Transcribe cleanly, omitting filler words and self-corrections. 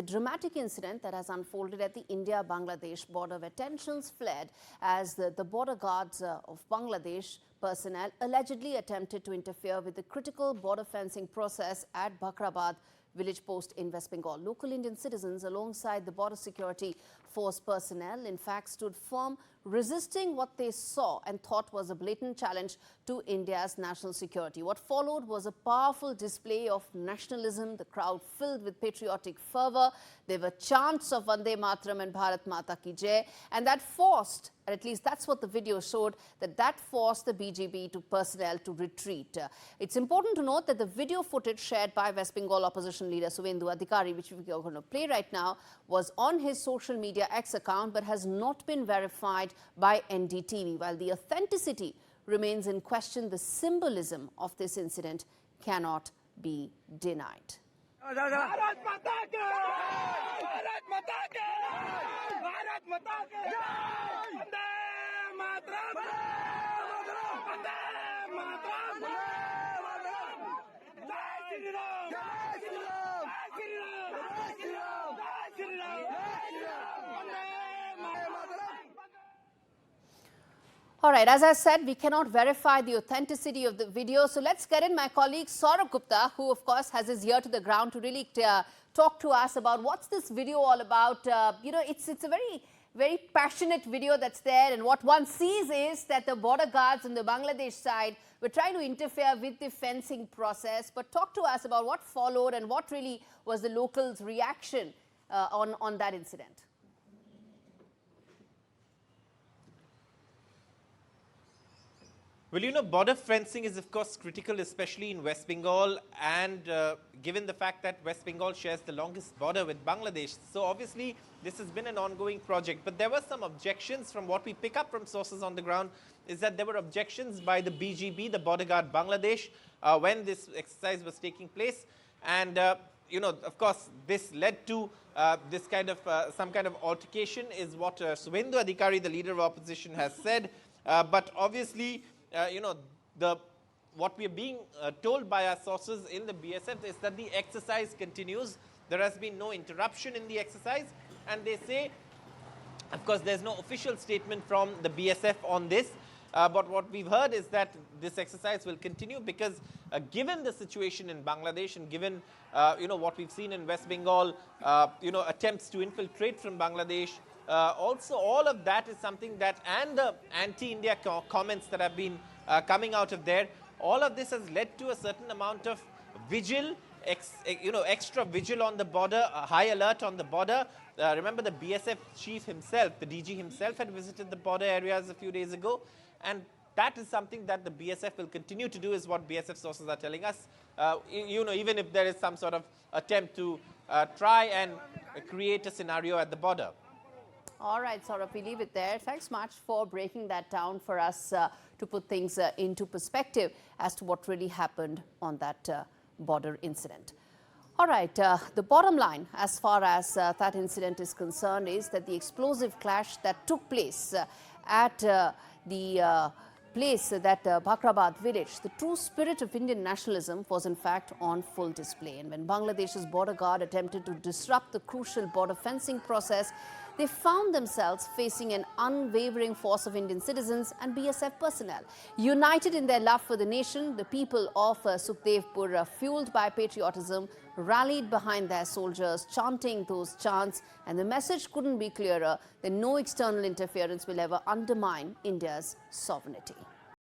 The dramatic incident that has unfolded at the India-Bangladesh border, where tensions flared as the border guards of Bangladesh personnel allegedly attempted to interfere with the critical border fencing process at Bakhrabad Village Post in West Bengal. Local Indian citizens alongside the border security force personnel in fact stood firm, resisting what they saw and thought was a blatant challenge to India's national security. What followed was a powerful display of nationalism, the crowd filled with patriotic fervor. There were chants of Vande Mataram and Bharat Mata Ki Jai, and that forced, or at least that's what the video showed, that forced the BJP to personnel to retreat. It's important to note that the video footage shared by West Bengal opposition leader Subhendu Adhikari, which we are going to play right now, was on his social media X account but has not been verified by NDTV. While the authenticity remains in question, the symbolism of this incident cannot be denied. Bharat Mata Ki Jai! Bharat Mata Ki Jai! Bharat Mata Ki Jai! Vande Mataram! Vande Mataram! Vande Mataram! Jai Shri Ram! Jai Shri Ram! Jai Shri Ram! Jai Shri Ram! Jai Shri Ram! Jai Shri Ram! Vande Mataram! All right, as I said, we cannot verify the authenticity of the video. So let's get in my colleague Saurabh Gupta, who of course has his ear to the ground to really talk to us about what's this video all about. It's a very passionate video that's there, and what one sees is that the border guards on the Bangladesh side were trying to interfere with the fencing process. But talk to us about what followed and what really was the locals' reaction on that incident. Well, border fencing is, of course, critical, especially in West Bengal, and given the fact that West Bengal shares the longest border with Bangladesh. So, obviously, this has been an ongoing project. But there were some objections from what we pick up from sources on the ground, is that there were objections by the BGB, the border guard Bangladesh, when this exercise was taking place. And, of course, this led to this kind of, some kind of altercation, is what Subhendu Adhikari, the leader of opposition, has said. But obviously, what we are being told by our sources in the BSF is that the exercise continues. There has been no interruption in the exercise, and they say, of course, there's no official statement from the BSF on this, but what we've heard is that this exercise will continue because given the situation in Bangladesh and given what we've seen in West Bengal, attempts to infiltrate from Bangladesh, also all of that is something that, and the anti-India comments that have been coming out of there, all of this has led to a certain amount of vigil, extra vigil on the border, a high alert on the border. Remember, the BSF chief himself, the DG himself, had visited the border areas a few days ago, and that is something that the BSF will continue to do, is what BSF sources are telling us. Even if there is some sort of attempt to try and create a scenario at the border. All right, Saurabh, we leave it there. Thanks much for breaking that down for us to put things into perspective as to what really happened on that border incident. All right, the bottom line as far as that incident is concerned is that the explosive clash that took place at the place that Bakhrabad village, the true spirit of Indian nationalism was in fact on full display. And when Bangladesh's border guard attempted to disrupt the crucial border fencing process, they found themselves facing an unwavering force of Indian citizens and BSF personnel. United in their love for the nation, the people of Sukhdevpur, fueled by patriotism, rallied behind their soldiers, chanting those chants, and the message couldn't be clearer that no external interference will ever undermine India's sovereignty.